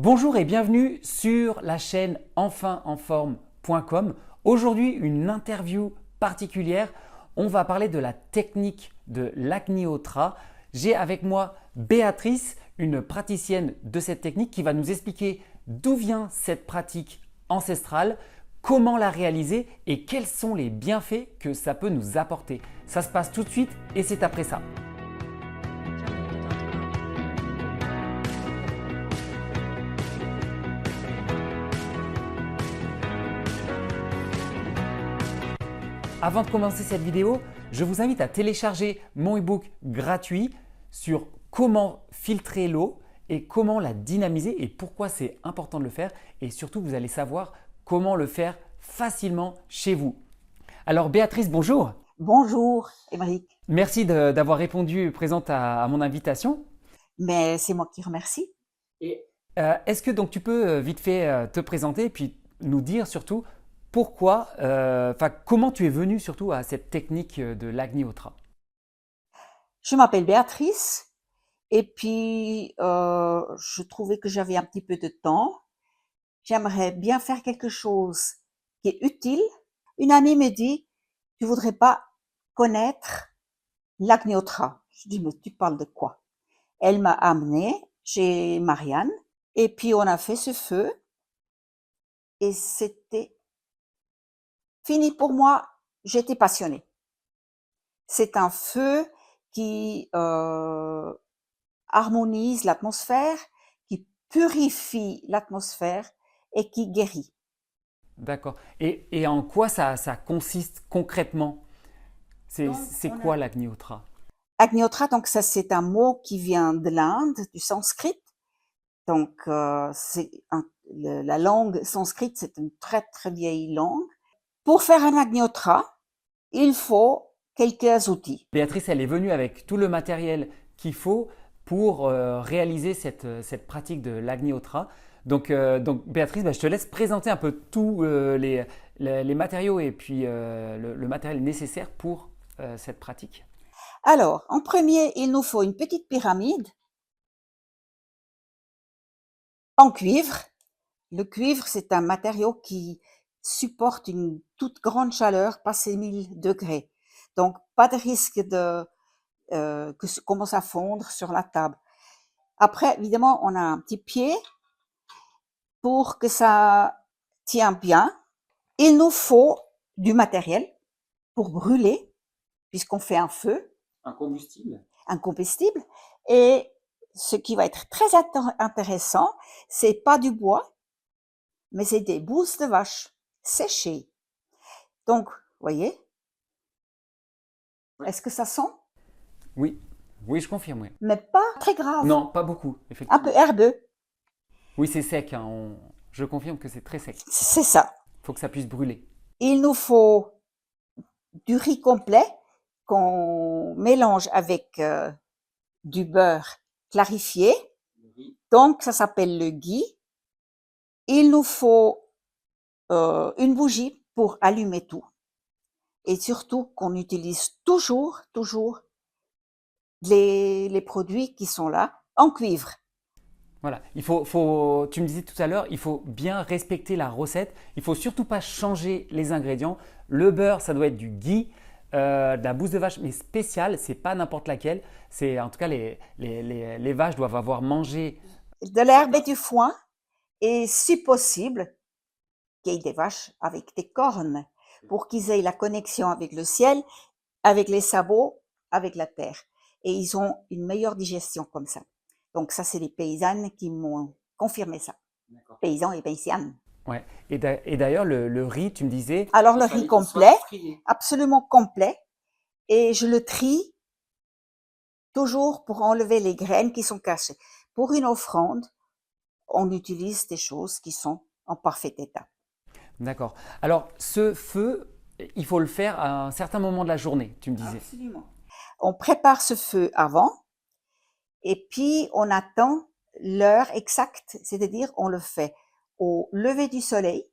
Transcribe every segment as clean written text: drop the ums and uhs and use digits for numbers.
Bonjour et bienvenue sur la chaîne enfinenforme.com. Aujourd'hui, une interview particulière. On va parler de la technique de l'Agnihotra. J'ai avec moi Béatrice, une praticienne de cette technique qui va nous expliquer d'où vient cette pratique ancestrale, comment la réaliser et quels sont les bienfaits que ça peut nous apporter. Ça se passe tout de suite et c'est après ça. Avant de commencer cette vidéo, je vous invite à télécharger mon e-book gratuit sur comment filtrer l'eau et comment la dynamiser et pourquoi c'est important de le faire. Et surtout, vous allez savoir comment le faire facilement chez vous. Alors Béatrice, bonjour. Bonjour, Émeric. Merci d'avoir répondu présente à mon invitation. Mais c'est moi qui remercie. Et est-ce que donc tu peux vite fait te présenter et puis nous dire surtout pourquoi, comment tu es venu surtout à cette technique de l'Agnihotra? Je m'appelle Béatrice et puis je trouvais que j'avais un petit peu de temps. J'aimerais bien faire quelque chose qui est utile. Une amie me dit, tu voudrais pas connaître l'Agnihotra? Je dis, mais tu parles de quoi? Elle m'a amenée chez Marianne et puis on a fait ce feu et c'était fini pour moi. J'étais passionnée. C'est un feu qui harmonise l'atmosphère, qui purifie l'atmosphère et qui guérit. D'accord. Et en quoi ça consiste concrètement? Donc, C'est on quoi a l'Agnihotra? Agnotra, donc ça c'est un mot qui vient de l'Inde, du sanskrit. Donc la langue sanskrite, c'est une très très vieille langue. Pour faire un Agnotra, il faut quelques outils. Béatrice, elle est venue avec tout le matériel qu'il faut pour réaliser cette pratique de l'Agnihotra. Donc Béatrice, je te laisse présenter un peu tous les matériaux et puis le matériel nécessaire pour cette pratique. Alors, en premier, il nous faut une petite pyramide en cuivre. Le cuivre, c'est un matériau qui supporte une toute grande chaleur, passé 1000 degrés. Donc, pas de risque que ça commence à fondre sur la table. Après, évidemment, on a un petit pied pour que ça tient bien. Il nous faut du matériel pour brûler, puisqu'on fait un feu, Un combustible? un combustible. Et ce qui va être très intéressant, c'est pas du bois, mais c'est des bousses de vache séchées. Donc, vous voyez, Oui. est-ce que ça sent? Oui, oui, je confirme. Oui. Mais pas très grave, Non, pas beaucoup, un peu effectivement. herbeux, Oui, c'est sec. Hein, je confirme que c'est très sec. c'est ça. Il faut que ça puisse brûler. Il nous faut du riz complet qu'on mélange avec du beurre clarifié. Donc, ça s'appelle le ghee. Il nous faut une bougie pour allumer tout. Et surtout qu'on utilise toujours les produits qui sont là en cuivre. Voilà, tu me disais tout à l'heure, il faut bien respecter la recette. Il faut surtout pas changer les ingrédients. Le beurre, ça doit être du ghee, de la bouse de vache, mais spéciale. C'est pas n'importe laquelle. C'est en tout cas les vaches doivent avoir mangé. De l'herbe et du foin, et si possible, qu'il y ait des vaches avec des cornes pour qu'ils aient la connexion avec le ciel, avec les sabots, avec la terre. Et ils ont une meilleure digestion comme ça. Donc ça, c'est les paysannes qui m'ont confirmé ça. D'accord. Paysans et paysannes. Ouais. Et d'ailleurs, le riz, tu me disais, Alors il le fallait riz qu'il soit complet, trié. absolument complet, et je le trie toujours pour enlever les graines qui sont cachées. Pour une offrande, on utilise des choses qui sont en parfait état. D'accord. Alors, ce feu, il faut le faire à un certain moment de la journée, tu me disais. Absolument. On prépare ce feu avant et puis on attend l'heure exacte, c'est-à-dire on le fait au lever du soleil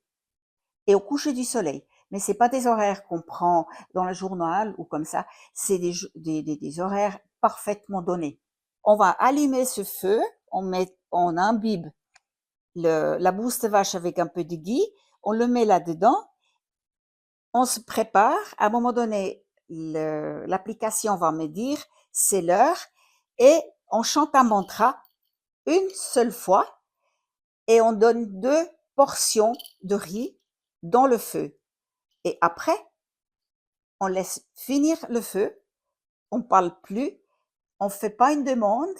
et au coucher du soleil. Mais c'est pas des horaires qu'on prend dans le journal ou comme ça, c'est des horaires parfaitement donnés. On va allumer ce feu, on imbibe la bouse de vache avec un peu de ghee, on le met là-dedans, on se prépare. À un moment donné, l'application va me dire c'est l'heure et on chante un mantra une seule fois et on donne 2 portions de riz dans le feu. Et après, on laisse finir le feu, on parle plus, on fait pas une demande,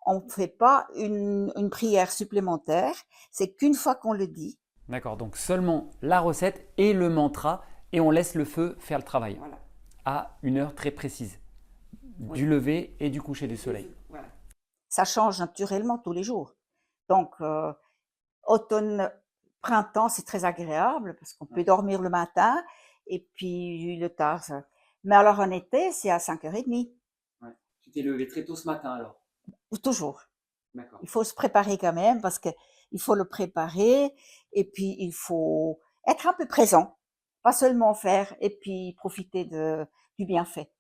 on fait pas une prière supplémentaire, c'est qu'une fois qu'on le dit. D'accord, donc seulement la recette et le mantra et on laisse le feu faire le travail Voilà. à une heure très précise Oui. du lever et du coucher du soleil. Voilà. Ça change naturellement tous les jours. Donc, automne, printemps, c'est très agréable parce qu'on peut dormir le matin et puis le tard. Mais alors en été, c'est à 5h30. Ouais. Tu t'es levé très tôt ce matin alors? Toujours. D'accord. Il faut se préparer quand même parce que il faut le préparer et puis il faut être un peu présent, pas seulement faire et puis profiter du bienfait.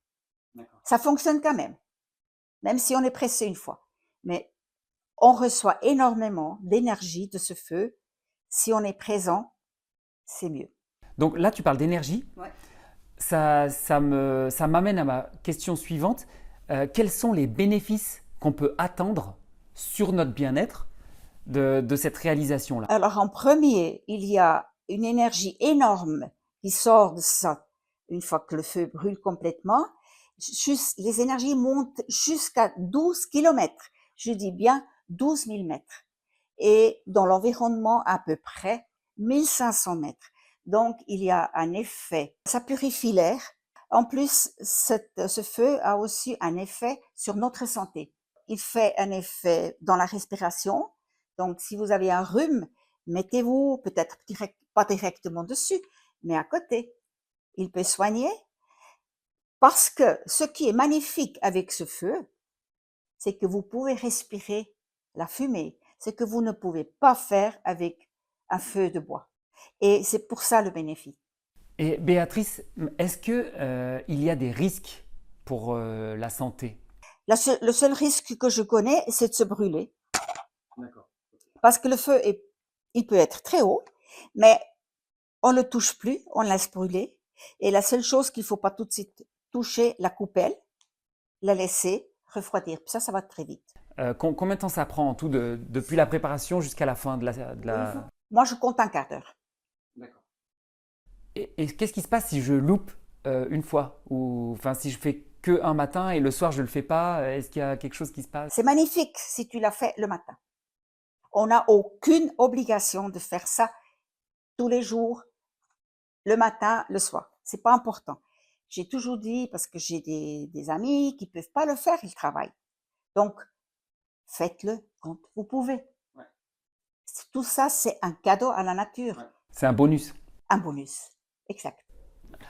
D'accord. Ça fonctionne quand même si on est pressé une fois. Mais on reçoit énormément d'énergie de ce feu. Si on est présent, c'est mieux. Donc là, tu parles d'énergie. Ouais. Ça m'amène à ma question suivante. Quels sont les bénéfices qu'on peut attendre sur notre bien-être de cette réalisation-là? Alors en premier, il y a une énergie énorme qui sort de ça une fois que le feu brûle complètement. Les énergies montent jusqu'à 12 kilomètres. Je dis bien 12 000 mètres. Et dans l'environnement à peu près 1500 mètres. Donc il y a un effet, ça purifie l'air. En plus, ce feu a aussi un effet sur notre santé. Il fait un effet dans la respiration. Donc, si vous avez un rhume, mettez-vous peut-être pas directement dessus, mais à côté. Il peut soigner parce que ce qui est magnifique avec ce feu, c'est que vous pouvez respirer la fumée, ce que vous ne pouvez pas faire avec un feu de bois. Et c'est pour ça le bénéfice. Et Béatrice, est-ce que il y a des risques pour la santé? Le seul risque que je connais, c'est de se brûler. D'accord. Parce que le feu, il peut être très haut, mais on ne le touche plus, on le laisse brûler. Et la seule chose qu'il faut pas tout de suite toucher, la coupelle, la laisser refroidir. Puis ça va très vite. Combien de temps ça prend en tout depuis la préparation jusqu'à la fin de la... Moi, je compte un quart d'heure. D'accord. Et qu'est-ce qui se passe si je loupe une fois? Ou enfin, si je fais que un matin et le soir je le fais pas, est-ce qu'il y a quelque chose qui se passe? C'est magnifique si tu l'as fait le matin. On n'a aucune obligation de faire ça tous les jours, le matin, le soir. C'est pas important. J'ai toujours dit, parce que j'ai des amis qui peuvent pas le faire, ils travaillent. Donc, faites-le quand vous pouvez. Ouais. Tout ça, c'est un cadeau à la nature. Ouais. C'est un bonus. Un bonus. Exact.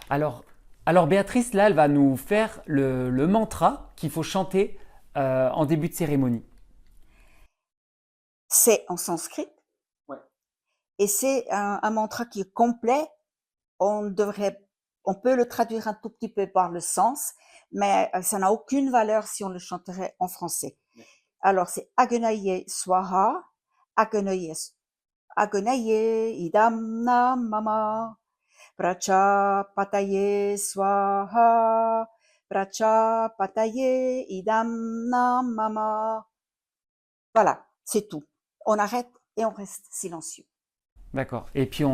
Alors, Béatrice, là, elle va nous faire le mantra qu'il faut chanter en début de cérémonie. C'est en sanskrit. Ouais. Et c'est un mantra qui est complet. On peut le traduire un tout petit peu par le sens, mais ça n'a aucune valeur si on le chanterait en français. Ouais. Alors, c'est Agnaye Swaha, Agnaye Idam Namama, Prachapataye Swaha, Prachapataye Idam Namama. Voilà, c'est tout. On arrête et on reste silencieux. D'accord. Et puis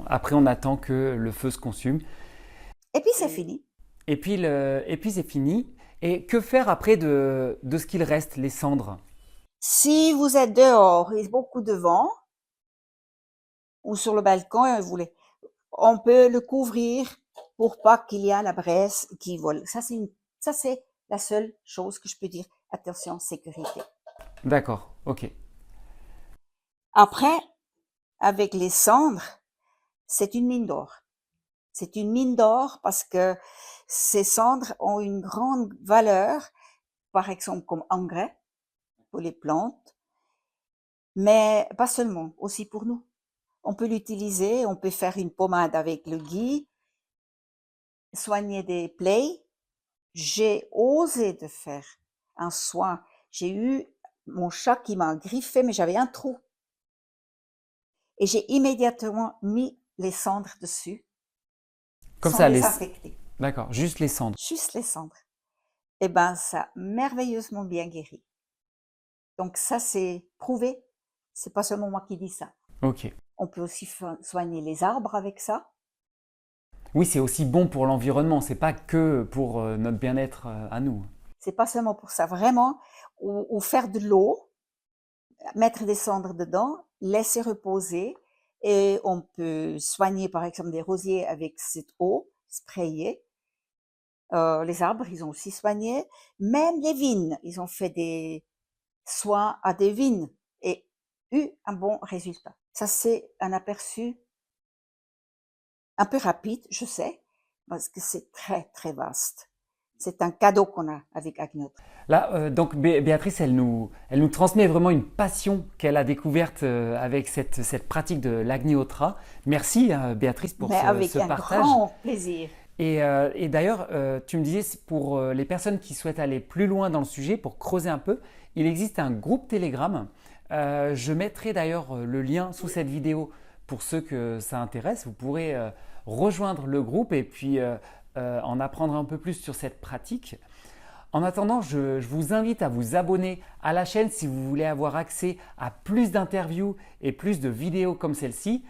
après, on attend que le feu se consume. Et puis c'est fini. Et puis c'est fini. Et que faire après de ce qu'il reste, les cendres? Si vous êtes dehors et beaucoup de vent, ou sur le balcon, on peut le couvrir pour pas qu'il y ait la braise qui vole. Ça, c'est la seule chose que je peux dire. Attention, sécurité. D'accord, ok. Après, avec les cendres, c'est une mine d'or. C'est une mine d'or parce que ces cendres ont une grande valeur, par exemple comme engrais pour les plantes, mais pas seulement, aussi pour nous. On peut l'utiliser, on peut faire une pommade avec le ghee, soigner des plaies. J'ai osé de faire un soin. J'ai eu mon chat qui m'a griffé, mais j'avais un trou. et j'ai immédiatement mis les cendres dessus, Comme sans ça, les infecter, d'accord, juste les cendres. juste les cendres. Et ben, ça a merveilleusement bien guéri. Donc ça, c'est prouvé, c'est pas seulement moi qui dis ça. Ok. On peut aussi soigner les arbres avec ça. Oui, c'est aussi bon pour l'environnement, c'est pas que pour notre bien-être à nous. C'est pas seulement pour ça, vraiment, ou faire de l'eau, mettre des cendres dedans, laisser reposer, et on peut soigner par exemple des rosiers avec cette eau sprayée. Les arbres, ils ont aussi soigné. Même les vignes, ils ont fait des soins à des vignes et eu un bon résultat. Ça, c'est un aperçu un peu rapide, je sais, parce que c'est très, très vaste. C'est un cadeau qu'on a avec Agnotre. Là, donc Béatrice, elle nous transmet vraiment une passion qu'elle a découverte avec cette pratique de l'Agni-Hotra. Merci Béatrice pour Mais avec ce un partage. grand plaisir. Et d'ailleurs, tu me disais, pour les personnes qui souhaitent aller plus loin dans le sujet, pour creuser un peu, il existe un groupe Telegram. Je mettrai d'ailleurs le lien sous cette vidéo pour ceux que ça intéresse. Vous pourrez rejoindre le groupe et puis en apprendre un peu plus sur cette pratique. En attendant, je vous invite à vous abonner à la chaîne si vous voulez avoir accès à plus d'interviews et plus de vidéos comme celle-ci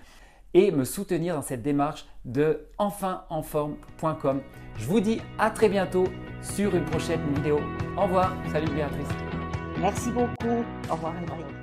et me soutenir dans cette démarche de enfinenforme.com. Je vous dis à très bientôt sur une prochaine vidéo. Au revoir, salut Béatrice. Merci beaucoup. Au revoir, Émeric.